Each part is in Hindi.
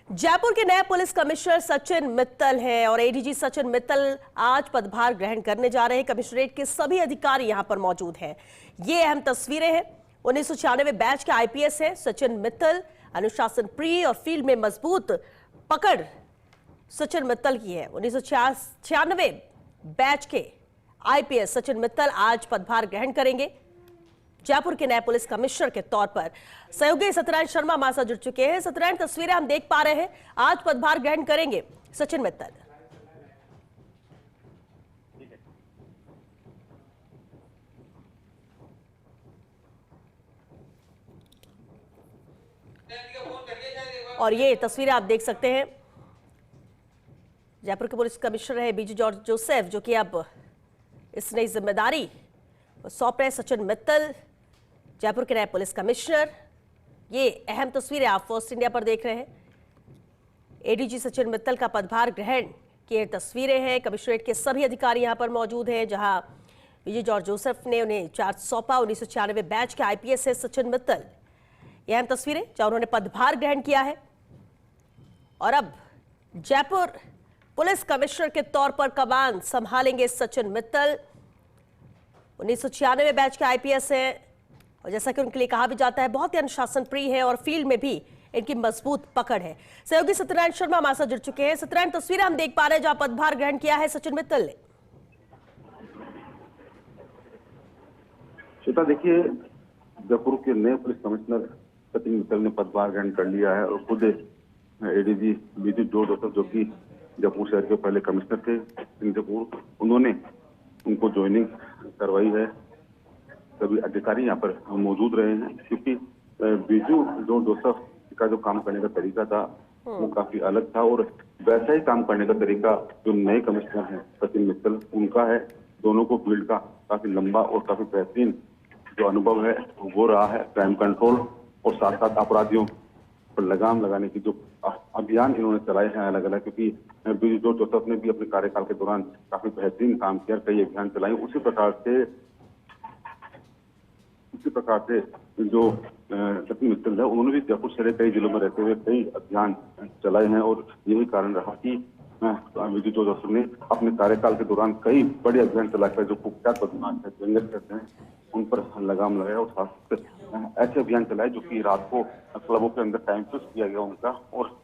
जयपुर के नए पुलिस कमिश्नर सचिन मित्तल हैं और एडीजी सचिन मित्तल आज पदभार ग्रहण करने जा रहे हैं। कमिश्नरेट के सभी अधिकारी यहां पर मौजूद हैं। ये अहम तस्वीरें हैं। 1996 बैच के आईपीएस हैं सचिन मित्तल। अनुशासन प्रिय और फील्ड में मजबूत पकड़ सचिन मित्तल की है। 1996 बैच के आईपीएस सचिन मित्तल आज पदभार ग्रहण करेंगे जयपुर के नए पुलिस कमिश्नर के तौर पर। सहयोगी सत्यनारायण शर्मा हमारे साथ जुड़ चुके हैं। सत्यनारायण, तस्वीरें हम देख पा रहे हैं, आज पदभार ग्रहण करेंगे सचिन मित्तल। और ये तस्वीरें आप देख सकते हैं, जयपुर के पुलिस कमिश्नर है बीजी जॉर्ज जोसेफ, जो कि अब इस नई जिम्मेदारी सौंप रहे सचिन मित्तल, जयपुर के नए पुलिस कमिश्नर। ये अहम तस्वीरें आप फर्स्ट इंडिया पर देख रहे हैं। एडीजी सचिन मित्तल का पदभार ग्रहण की तस्वीरें हैं। कमिश्नरेट के सभी अधिकारी यहां पर मौजूद हैं, जहां बीजी जॉर्ज जोसेफ ने उन्हें चार्ज सौंपा। 1996 बैच के आईपीएस है सचिन मित्तल। ये अहम तस्वीरें जहां उन्होंने पदभार ग्रहण किया है और अब जयपुर पुलिस कमिश्नर के तौर पर कमान संभालेंगे सचिन मित्तल। 1996 बैच के आईपीएस है और जैसा कि उनके लिए कहा भी जाता है, बहुत ही अनुशासन प्रिय है और फील्ड में भी इनकी मजबूत पकड़ है। सहयोगी सत्यनारायण शर्मा हमारे साथ जुड़ चुके हैं। सत्यनारायण, तस्वीरें हम देख पा रहे हैं जहां पदभार ग्रहण किया है सचिन मित्तल ने। श्वेता, देखिए, जयपुर के नए पुलिस कमिश्नर सचिन मित्तल ने पदभार ग्रहण कर लिया है और खुद एडीजी बीजी जॉर्ज जोसेफ, जो कि जयपुर शहर के पहले कमिश्नर थे इनसे पूर्व, उन्होंने उनको ज्वाइनिंग करवाई है। सभी अधिकारी यहाँ पर मौजूद रहे हैं क्योंकि बीजू जॉर्ज जोसेफ का जो काम करने का तरीका था वो काफी अलग था और वैसा ही काम करने का तरीका जो नए कमिश्नर हैं सचिन मित्तल, उनका है। दोनों को फील्ड का काफी लंबा और काफी बेहतरीन जो अनुभव है वो रहा है। क्राइम कंट्रोल और साथ साथ अपराधियों पर लगाम लगाने की जो अभियान इन्होंने चलाए हैं अलग अलग, क्योंकि बीजू जॉर्ज जोसेफ ने भी अपने कार्यकाल के दौरान काफी बेहतरीन काम किया, कई अभियान चलाए। उसी प्रकार से जो सचिन मित्तल है, उन्होंने भी जयपुर शहर कई जिलों में रहते हुए कई अभियान चलाए हैं और यही कारण रहा कि बीजू जॉर्ज जोसेफ ने अपने कार्यकाल के दौरान कई बड़े अभियान चलाकर जो कुख्यात बदमाश है, जंगल करते हैं, उन पर लगाम लगाया और साथ ऐसे अभियान चलाए जो कि रात को क्लबों के अंदर टाइम फिक्स किया गया उनका और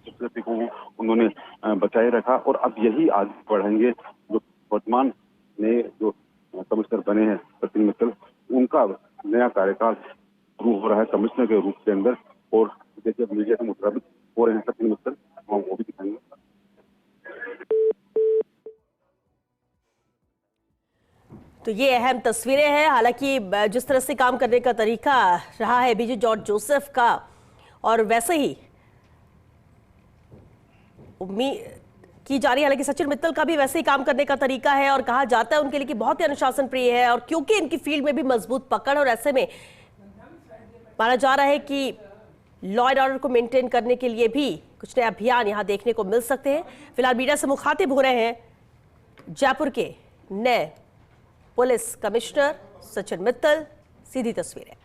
सिक्योरिटी को उन्होंने बचाए रखा। और अब यही आगे बढ़ेंगे जो वर्तमान नए जो कमिश्नर बने हैं सचिन मित्तल, उनका नया कार्यकाल शुरू हो रहा है कमिश्नर के रूप के अंदर। और जैसे अब मीडिया से मुताबिक हो रहे हैं सचिन मित्तल, हम वो भी दिखाएंगे। तो ये अहम तस्वीरें हैं। हालांकि जिस तरह से काम करने का तरीका रहा है बीजी जॉर्ज जोसेफ का, और वैसे ही उम्मीद की जा रही है, हालांकि सचिन मित्तल का भी वैसे ही काम करने का तरीका है और कहा जाता है उनके लिए कि बहुत ही अनुशासन प्रिय है और क्योंकि इनकी फील्ड में भी मजबूत पकड़, और ऐसे में माना जा रहा है कि लॉ एंड ऑर्डर को मेंटेन करने के लिए भी कुछ नए अभियान यहां देखने को मिल सकते हैं। फिलहाल मीडिया से मुखातिब हो रहे हैं जयपुर के नए पुलिस कमिश्नर सचिन मित्तल। सीधी तस्वीरें।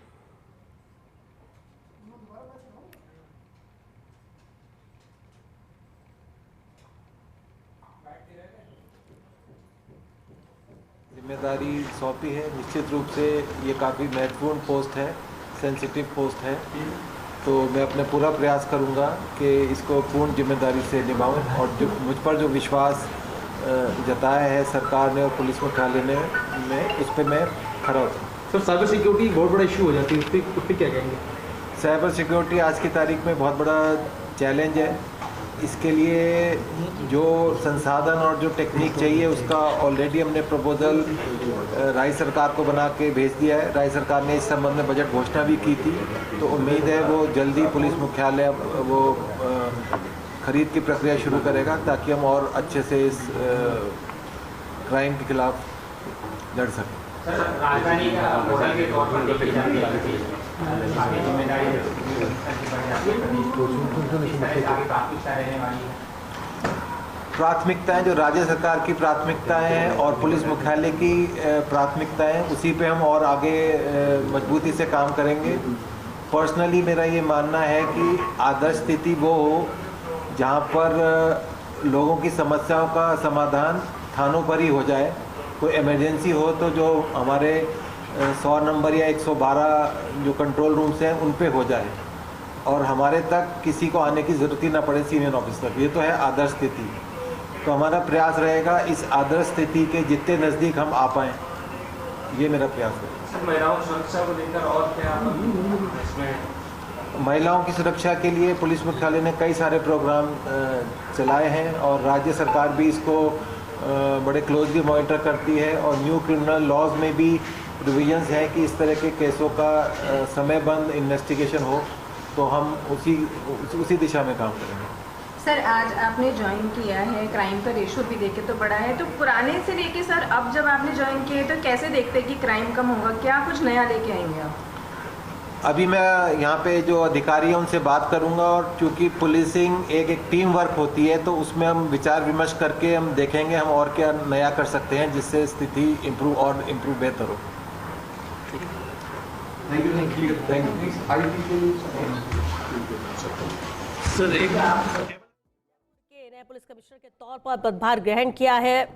जिम्मेदारी सौंपी है, निश्चित रूप से ये काफ़ी महत्वपूर्ण पोस्ट है, सेंसिटिव पोस्ट है, तो मैं अपने पूरा प्रयास करूंगा कि इसको पूर्ण जिम्मेदारी से निभाऊं और जो मुझ पर जो विश्वास जताया है सरकार ने और पुलिस मुख्यालय ने उस पर मैं खरा उतरूँ। सर, साइबर सिक्योरिटी बहुत बड़ा इशू हो जाती है, उस पर क्या कहेंगे? साइबर सिक्योरिटी आज की तारीख में बहुत बड़ा चैलेंज है। इसके लिए जो संसाधन और जो टेक्निक चाहिए उसका ऑलरेडी हमने प्रपोजल राज्य सरकार को बना के भेज दिया है। राज्य सरकार ने इस संबंध में बजट घोषणा भी की थी, तो उम्मीद है वो जल्दी पुलिस मुख्यालय वो खरीद की प्रक्रिया शुरू करेगा ताकि हम और अच्छे से इस क्राइम के खिलाफ लड़ सकें। राजधानी होटल के तौर पर देखी जाती है प्राथमिकताएं जो राज्य सरकार की प्राथमिकताएं हैं और पुलिस मुख्यालय की प्राथमिकताएं, उसी पे हम और आगे मजबूती से काम करेंगे। पर्सनली मेरा ये मानना है कि आदर्श स्थिति वो हो जहाँ पर लोगों की समस्याओं का समाधान थानों पर ही हो जाए। कोई इमरजेंसी हो तो जो हमारे 100 नंबर या 112 जो कंट्रोल रूम्स हैं उन पे हो जाए और हमारे तक किसी को आने की ज़रूरत ही ना पड़े सीनियर ऑफिसर। ये तो है आदर्श स्थिति। तो हमारा प्रयास रहेगा इस आदर्श स्थिति के जितने नज़दीक हम आ पाएँ, ये मेरा प्रयास है। सर, महिलाओं की सुरक्षा को लेकर और क्या इसमें? महिलाओं की सुरक्षा के लिए पुलिस मुख्यालय ने कई सारे प्रोग्राम चलाए हैं और राज्य सरकार भी इसको बड़े क्लोजली मॉनिटर करती है और न्यू क्रिमिनल लॉज में भी प्रोविजंस हैं कि इस तरह के केसों का समयबद्ध इन्वेस्टिगेशन हो, तो हम उसी दिशा में काम करेंगे। सर, आज आपने ज्वाइन किया है, क्राइम का रेशो भी देखे तो बढ़ा है, तो पुराने से लेके सर अब जब आपने ज्वाइन किया है तो कैसे देखते हैं कि क्राइम कम होगा? क्या कुछ नया लेके आएंगे आप? अभी मैं यहाँ पे जो अधिकारी हैं उनसे बात करूँगा और चूँकि पुलिसिंग एक टीम वर्क होती है तो उसमें हम विचार विमर्श करके हम देखेंगे हम और क्या नया कर सकते हैं जिससे स्थिति इम्प्रूव बेहतर हो। Thank you. सर, एक नए पुलिस कमिश्नर के तौर पर पदभार ग्रहण किया है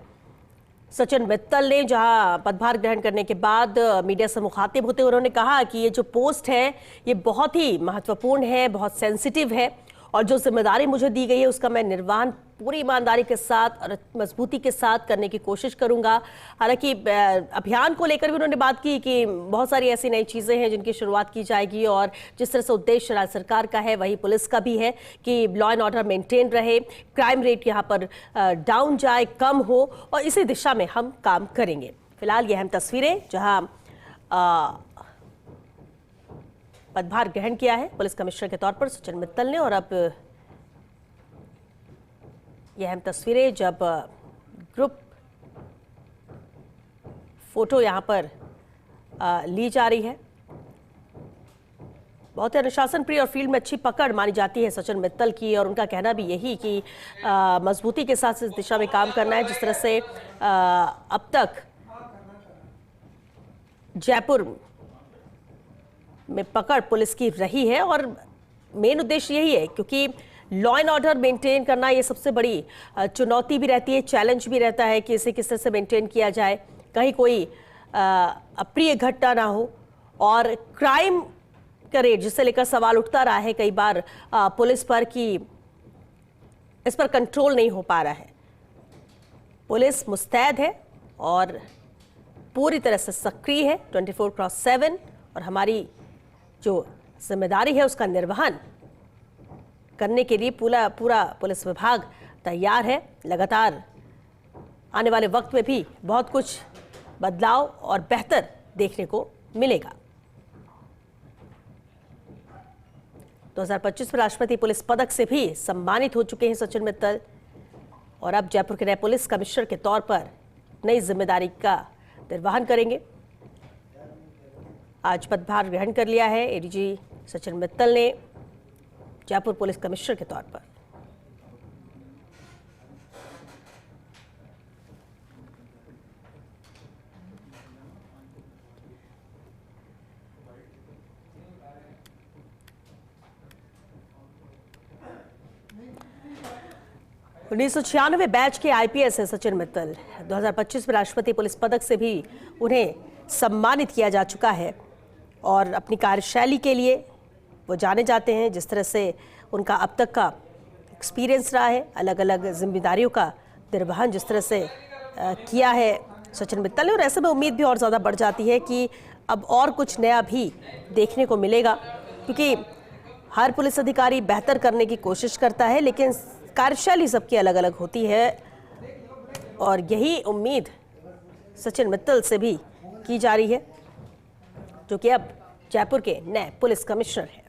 सचिन मित्तल ने, जहां पदभार ग्रहण करने के बाद मीडिया से मुखातिब होते हुए उन्होंने कहा कि ये जो पोस्ट है ये बहुत ही महत्वपूर्ण है, बहुत सेंसिटिव है और जो जिम्मेदारी मुझे दी गई है उसका मैं निर्वहन पूरी ईमानदारी के साथ और मजबूती के साथ करने की कोशिश करूंगा। हालांकि अभियान को लेकर भी उन्होंने बात की कि बहुत सारी ऐसी नई चीज़ें हैं जिनकी शुरुआत की जाएगी और जिस तरह से उद्देश्य राज्य सरकार का है वही पुलिस का भी है कि लॉ एंड ऑर्डर मेंटेन रहे, क्राइम रेट यहाँ पर डाउन जाए, कम हो और इसी दिशा में हम काम करेंगे। फिलहाल ये अहम तस्वीरें जहाँ पदभार ग्रहण किया है पुलिस कमिश्नर के तौर पर सचिन मित्तल ने और अब ये अहम तस्वीरें जब ग्रुप फोटो यहाँ पर ली जा रही है। बहुत ही अनुशासन प्रिय और फील्ड में अच्छी पकड़ मानी जाती है सचिन मित्तल की और उनका कहना भी यही कि मजबूती के साथ इस दिशा में काम करना है। जिस तरह से अब तक जयपुर में पकड़ पुलिस की रही है और मेन उद्देश्य यही है क्योंकि लॉ एंड ऑर्डर मेंटेन करना ये सबसे बड़ी चुनौती भी रहती है, चैलेंज भी रहता है कि इसे किस तरह से मेंटेन किया जाए, कहीं कोई अप्रिय घटना ना हो और क्राइम का रेट जिससे लेकर सवाल उठता रहा है कई बार पुलिस पर कि इस पर कंट्रोल नहीं हो पा रहा है। पुलिस मुस्तैद है और पूरी तरह से सक्रिय है 24/7 और हमारी जो जिम्मेदारी है उसका निर्वहन करने के लिए पूरा पुलिस विभाग तैयार है। लगातार आने वाले वक्त में भी बहुत कुछ बदलाव और बेहतर देखने को मिलेगा। 2025 में राष्ट्रपति पुलिस पदक से भी सम्मानित हो चुके हैं सचिन मित्तल और अब जयपुर के नए पुलिस कमिश्नर के तौर पर नई जिम्मेदारी का निर्वहन करेंगे। आज पदभार ग्रहण कर लिया है एडीजी सचिन मित्तल ने जयपुर पुलिस कमिश्नर के तौर पर। उन्नीस 1996 बैच के आईपीएस है सचिन मित्तल। 2025 में राष्ट्रपति पुलिस पदक से भी उन्हें सम्मानित किया जा चुका है और अपनी कार्यशैली के लिए वो जाने जाते हैं। जिस तरह से उनका अब तक का एक्सपीरियंस रहा है, अलग अलग जिम्मेदारियों का निर्वहन जिस तरह से किया है सचिन मित्तल ने और ऐसे में उम्मीद भी और ज़्यादा बढ़ जाती है कि अब और कुछ नया भी देखने को मिलेगा क्योंकि हर पुलिस अधिकारी बेहतर करने की कोशिश करता है लेकिन कार्यशैली सबकी अलग अलग होती है और यही उम्मीद सचिन मित्तल से भी की जा रही है जो कि अब जयपुर के नए पुलिस कमिश्नर हैं।